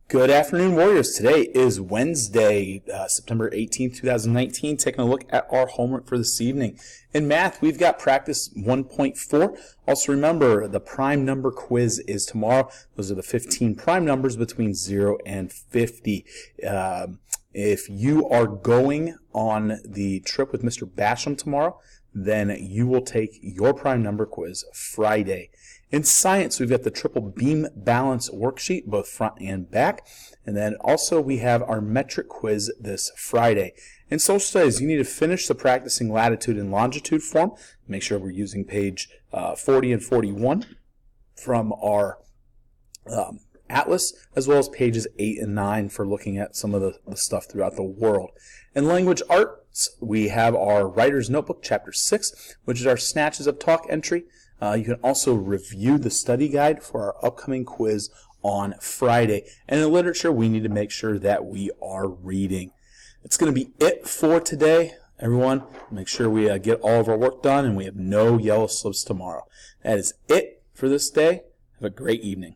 Good afternoon, Warriors. Today is Wednesday, September 18th, 2019. Taking a look at our homework for this evening. In math, we've got practice 1.4. Also remember, the prime number quiz is tomorrow. Those are the 15 prime numbers between 0 and 50. If you are going on the trip with Mr. Basham tomorrow, then you will take your prime number quiz Friday. In science, we've got the triple beam balance worksheet, both front and back. And then also we have our metric quiz this Friday. In social studies, you need to finish the practicing latitude and longitude form. Make sure we're using page 40 and 41 from our atlas, as well as pages 8 and 9 for looking at some of the stuff throughout the world. In language arts, we have our writer's notebook, chapter 6, which is our snatches of talk entry. You can also review the study guide for our upcoming quiz on Friday. And in literature, we need to make sure that we are reading. It's going to be it for today. Everyone, make sure we get all of our work done and we have no yellow slips tomorrow. That is it for this day. Have a great evening.